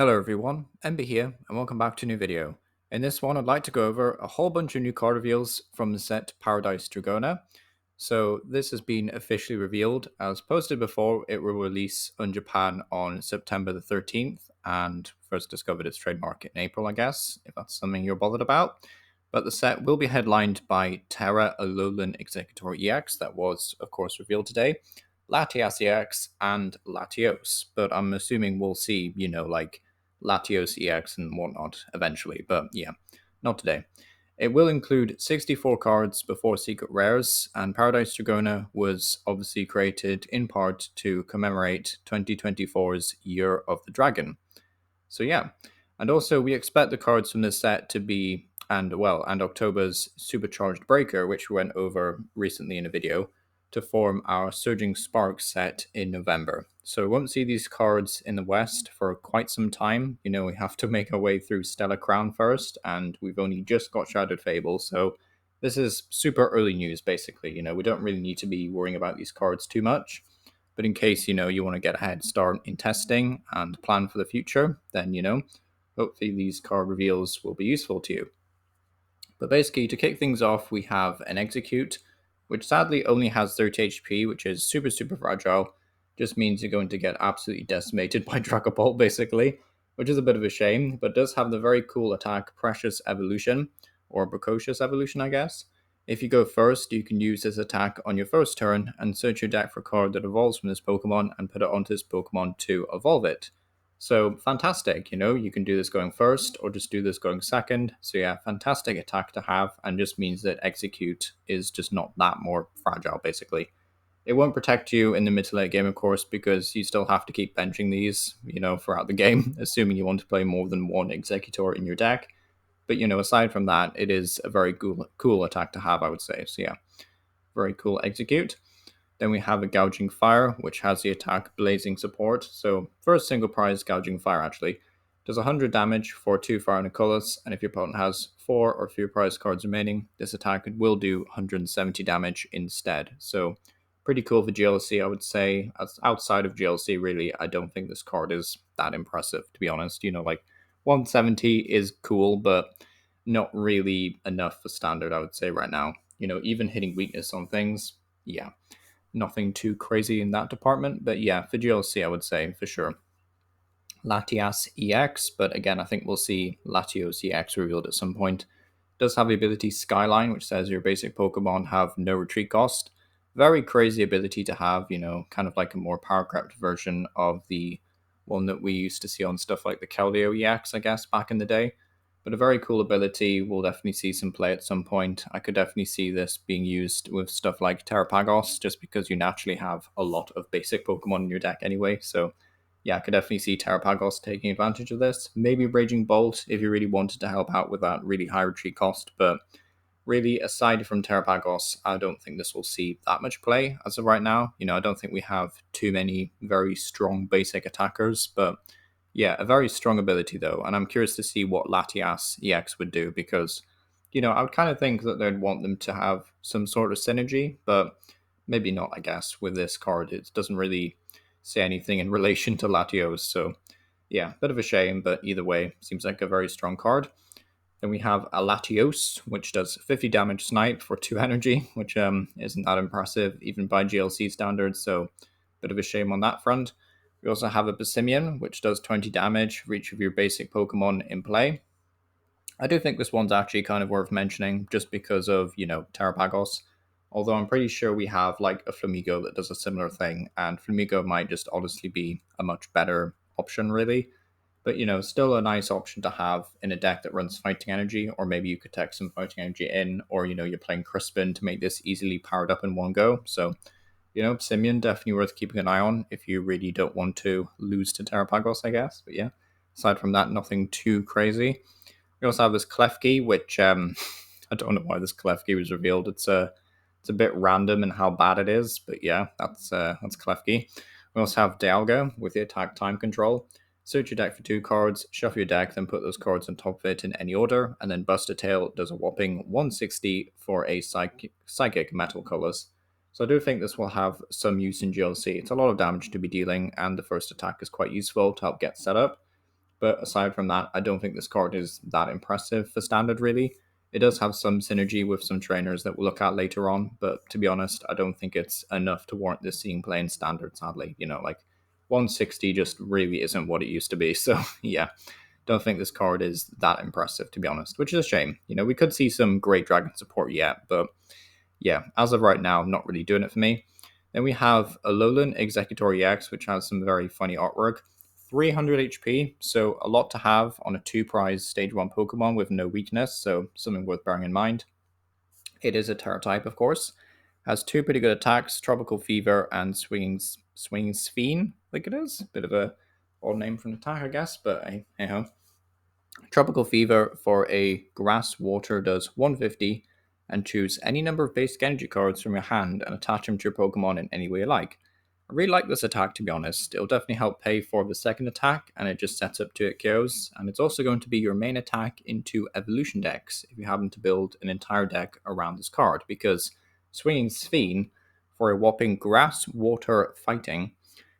Hello everyone, Ember here, and welcome back to a new video. In this one, I'd like to go over a whole bunch of new card reveals from the set Paradise Dragona. So this has been officially revealed. As posted before, it will release in Japan on September the 13th, and first discovered its trademark in April, I guess, if that's something you're bothered about. But the set will be headlined by Tera Alolan Exeggutor EX, that was, of course, revealed today, Latias EX, and Latios. But I'm assuming we'll see, like Latios EX and whatnot eventually, but yeah, not today. It will include 64 cards before Secret Rares, and Paradise Dragona was obviously created in part to commemorate 2024's Year of the Dragon. So yeah, and also we expect the cards from this set to be, and October's Supercharged Breaker, which we went over recently in a video, to form our Surging Sparks set in November. So we won't see these cards in the West for quite some time. We have to make our way through Stellar Crown first, and we've only just got Shrouded Fable, so this is super early news, basically. We don't really need to be worrying about these cards too much. But in case, you want to get a head start in testing and plan for the future, then, hopefully these card reveals will be useful to you. But basically, to kick things off, we have an Execute, which sadly only has 30 HP, which is super, super fragile. Just means you're going to get absolutely decimated by Dragapult, basically, which is a bit of a shame, but does have the very cool attack Precious Evolution, or Precocious Evolution, I guess. If you go first, you can use this attack on your first turn and search your deck for a card that evolves from this Pokemon and put it onto this Pokemon to evolve it. So fantastic, you can do this going first or just do this going second. So yeah, fantastic attack to have, and just means that Execute is just not that more fragile, basically. It won't protect you in the mid to late game, of course, because you still have to keep benching these, throughout the game, assuming you want to play more than one Exeggutor in your deck. But, aside from that, it is a very cool attack to have, I would say. So yeah, very cool Execute. Then we have a Gouging Fire, which has the attack Blazing support. So first single prize Gouging Fire actually does 100 damage for 2 fire and a colorless, and if your opponent has 4 or fewer prize cards remaining, this attack will do 170 damage instead. So pretty cool for GLC, I would say. Outside of GLC, really, I don't think this card is that impressive, to be honest. Like 170 is cool, but not really enough for standard, I would say, right now. Even hitting weakness on things, yeah, nothing too crazy in that department, but yeah, for GLC, I would say for sure. Latias EX, but again, I think we'll see Latios EX revealed at some point. Does have the ability Skyline, which says your basic Pokemon have no retreat cost. Very crazy ability to have, kind of like a more power crept version of the one that we used to see on stuff like the Keldeo EX, I guess, back in the day. But a very cool ability. We'll definitely see some play at some point. I could definitely see this being used with stuff like Terrapagos, just because you naturally have a lot of basic Pokemon in your deck anyway. So yeah, I could definitely see Terrapagos taking advantage of this. Maybe Raging Bolt if you really wanted to help out with that really high retreat cost. But really, aside from Terrapagos, I don't think this will see that much play as of right now. I don't think we have too many very strong basic attackers, but yeah, a very strong ability though, and I'm curious to see what Latias EX would do because, I would kind of think that they'd want them to have some sort of synergy, but maybe not, I guess, with this card. It doesn't really say anything in relation to Latios, so yeah, bit of a shame, but either way, seems like a very strong card. Then we have a Latios, which does 50 damage snipe for 2 energy, which isn't that impressive even by GLC standards, so bit of a shame on that front. We also have a Basimian, which does 20 damage for each of your basic Pokemon in play. I do think this one's actually kind of worth mentioning just because of, Terrapagos. Although I'm pretty sure we have like a Flamigo that does a similar thing, and Flamigo might just honestly be a much better option, really. But, still a nice option to have in a deck that runs Fighting Energy, or maybe you could tech some Fighting Energy in, or, you're playing Crispin to make this easily powered up in one go. So, Simeon, definitely worth keeping an eye on if you really don't want to lose to Terrapagos, I guess. But yeah, aside from that, nothing too crazy. We also have this Klefki, which I don't know why this Klefki was revealed. It's a bit random in how bad it is, but yeah, that's Klefki. We also have Dialga with the attack time control. Search your deck for 2 cards, shuffle your deck, then put those cards on top of it in any order, and then Buster Tail does a whopping 160 for a psychic metal colors. So I do think this will have some use in GLC. It's a lot of damage to be dealing, and the first attack is quite useful to help get set up. But aside from that, I don't think this card is that impressive for standard, really. It does have some synergy with some trainers that we'll look at later on, but to be honest, I don't think it's enough to warrant this seeing play in standard, sadly. Like 160 just really isn't what it used to be. So yeah, don't think this card is that impressive, to be honest, which is a shame. We could see some great dragon support yet, but yeah, as of right now, not really doing it for me. Then we have Alolan Exeggutor EX, which has some very funny artwork. 300 HP, so a lot to have on a 2-prize Stage 1 Pokemon with no weakness, so something worth bearing in mind. It is a Tera type, of course. Has 2 pretty good attacks, Tropical Fever and Swinging Sphene, I think it is. Bit of a odd name for an attack, I guess, but hey ho. Tropical Fever for a grass water does 150, and choose any number of basic energy cards from your hand and attach them to your Pokemon in any way you like. I really like this attack, to be honest. It'll definitely help pay for the second attack, and it just sets up to it KOs, and it's also going to be your main attack into evolution decks if you happen to build an entire deck around this card, because Swinging Sphene for a whopping grass water fighting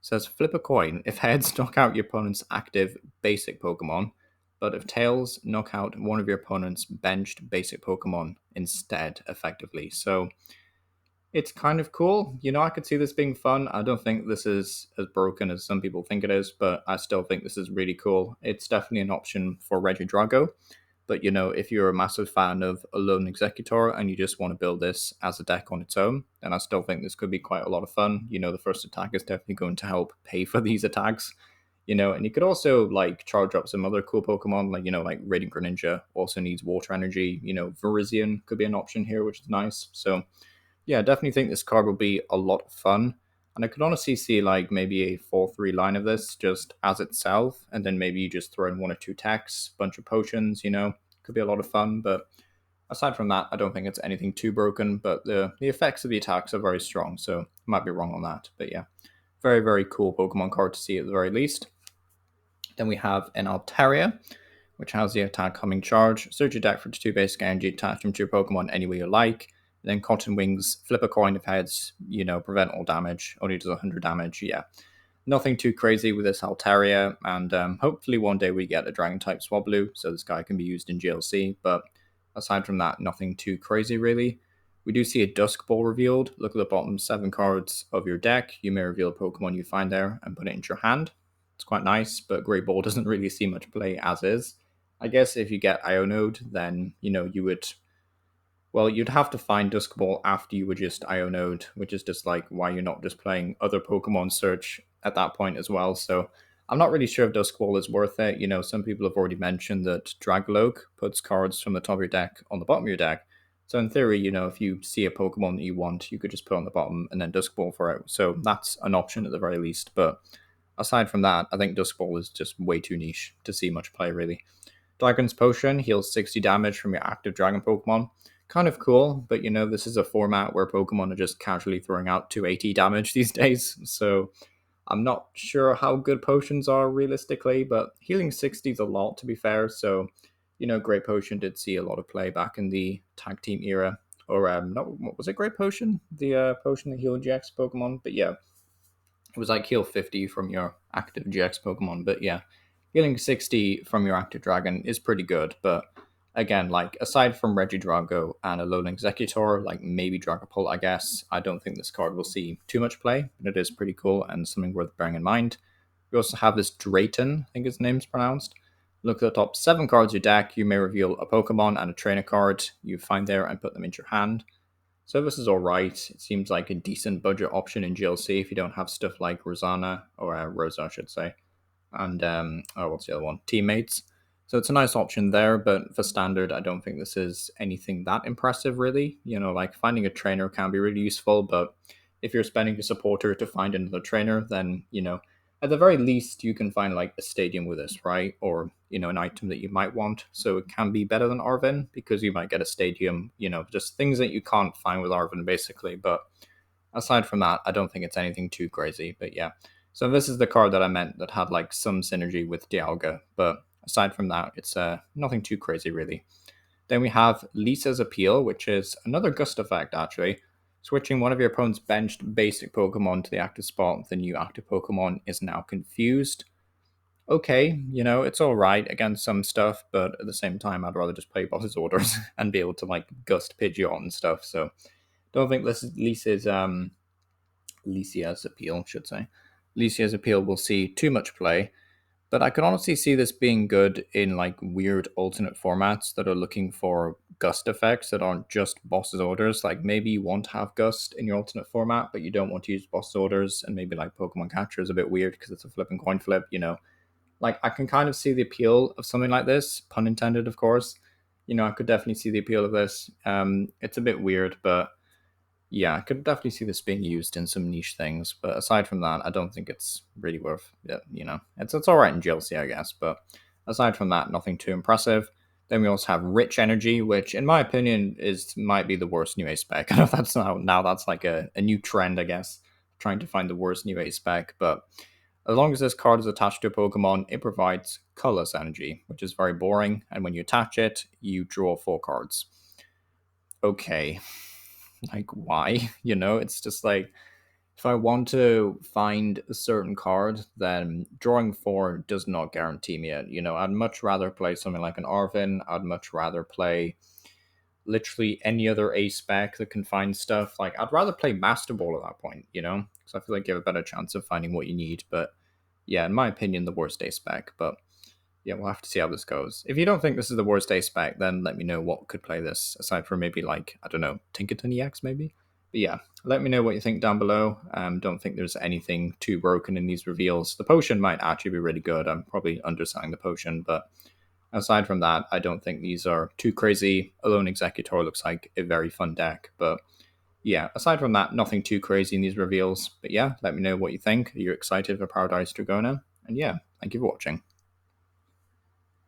says flip a coin. If heads, knock out your opponent's active basic Pokemon, but if tails, knock out one of your opponent's benched basic Pokemon instead, effectively. So it's kind of cool. I could see this being fun. I don't think this is as broken as some people think it is, but I still think this is really cool. It's definitely an option for Regidrago. But if you're a massive fan of Alolan Exeggutor and you just want to build this as a deck on its own, then I still think this could be quite a lot of fun. The first attack is definitely going to help pay for these attacks. And you could also charge up some other cool Pokemon, like Radiant Greninja also needs water energy. Virizion could be an option here, which is nice. So yeah, I definitely think this card will be a lot of fun. And I could honestly see maybe a 4-3 line of this just as itself, and then maybe you just throw in 1 or 2 techs, bunch of potions, could be a lot of fun. But aside from that, I don't think it's anything too broken, but the effects of the attacks are very strong, so I might be wrong on that. But yeah, very, very cool Pokemon card to see at the very least. Then we have an Alaria, which has the attack Humming Charge. Search your deck for 2 basic energy, attach them to your Pokemon any way you like. Then Cotton Wings, flip a coin if heads, prevent all damage. Only does 100 damage, yeah. Nothing too crazy with this Altaria, and hopefully one day we get a Dragon-type Swablu, so this guy can be used in GLC, but aside from that, nothing too crazy really. We do see a Dusk Ball revealed. Look at the bottom 7 cards of your deck. You may reveal a Pokemon you find there and put it into your hand. It's quite nice, but Great Ball doesn't really see much play as is. I guess if you get Ionode, then, you would... Well, you'd have to find Dusk Ball after you would just Ionode, which is just why you're not just playing other Pokemon Search at that point as well. So I'm not really sure if Dusk Ball is worth it. Some people have already mentioned that Dragloak puts cards from the top of your deck on the bottom of your deck. So in theory, if you see a Pokemon that you want, you could just put on the bottom and then Dusk Ball for it. So that's an option at the very least. But aside from that, I think Dusk Ball is just way too niche to see much play, really. Dragon's Potion heals 60 damage from your active Dragon Pokemon. Kind of cool, but this is a format where Pokemon are just casually throwing out 280 damage these days, so I'm not sure how good potions are realistically, but healing 60 is a lot, to be fair. So Great Potion did see a lot of play back in the tag team era, or not, what was it, Great Potion? The potion that healed GX Pokemon, but yeah, it was heal 50 from your active GX Pokemon, but yeah, healing 60 from your active Dragon is pretty good, but again, aside from Regidrago and Alolan Exeggutor, maybe Dragapult, I guess, I don't think this card will see too much play, but it is pretty cool and something worth bearing in mind. We also have this Drayton, I think his name's pronounced. Look at the top 7 cards of your deck. You may reveal a Pokemon and a trainer card you find there and put them into your hand. So this is alright. It seems like a decent budget option in GLC if you don't have stuff like Rosanna, or Rosa, I should say. And, what's the other one? Teammates. So it's a nice option there, but for standard, I don't think this is anything that impressive, really. Finding a trainer can be really useful, but if you're spending a supporter to find another trainer, then, at the very least, you can find, a stadium with this, right? Or, an item that you might want. So it can be better than Arven, because you might get a stadium, just things that you can't find with Arven, basically. But aside from that, I don't think it's anything too crazy, but yeah. So this is the card that I meant that had, some synergy with Dialga, but aside from that, it's nothing too crazy, really. Then we have Lisa's Appeal, which is another Gust effect, actually. Switching one of your opponent's benched basic Pokemon to the active spot, the new active Pokemon is now confused. okay. You know, it's all right against some stuff, but at the same time, I'd rather just play boss's orders and be able to like gust Pidgeot and stuff. So don't think this is Licia's appeal, should say. Licia's appeal will see too much play, but I could honestly see this being good in like weird alternate formats that are looking for gust effects that aren't just boss's orders. Like maybe you want to have gust in your alternate format, but you don't want to use boss orders, and maybe like Pokemon Catcher is a bit weird because it's a flip and coin flip, you know. Like I can kind of see the appeal of something like this, pun intended, of course. You know, I could definitely see the appeal of this. It's a bit weird, but yeah, I could definitely see this being used in some niche things, but aside from that, I don't think it's really worth it. You know, it's all right in GLC, I guess, but aside from that, nothing too impressive. Then we also have Rich Energy, which, in my opinion, is might be the worst new A spec. I know that's now that's like a new trend, I guess, trying to find the worst new A spec. But as long as this card is attached to a Pokemon, it provides colorless energy, which is very boring. And when you attach it, you draw 4 cards. Okay, like why? You know, it's just like if I want to find a certain card, then drawing 4 does not guarantee me it. You know, I'd much rather play something like an Arvin. I'd much rather play literally any other A spec that can find stuff. Like I'd rather play Master Ball at that point, you know, because I feel like you have a better chance of finding what you need. But yeah, in my opinion, the worst A spec. But yeah, we'll have to see how this goes. If you don't think this is the worst A spec, then let me know what could play this, aside from maybe like, I don't know, Tinkerton EX maybe? But yeah, let me know what you think down below. Don't think there's anything too broken in these reveals. The potion might actually be really good. I'm probably underselling the potion, but aside from that, I don't think these are too crazy. Alolan Exeggutor looks like a very fun deck, but yeah, aside from that, nothing too crazy in these reveals. But yeah, let me know what you think. Are you excited for Paradise Dragona? And yeah, thank you for watching.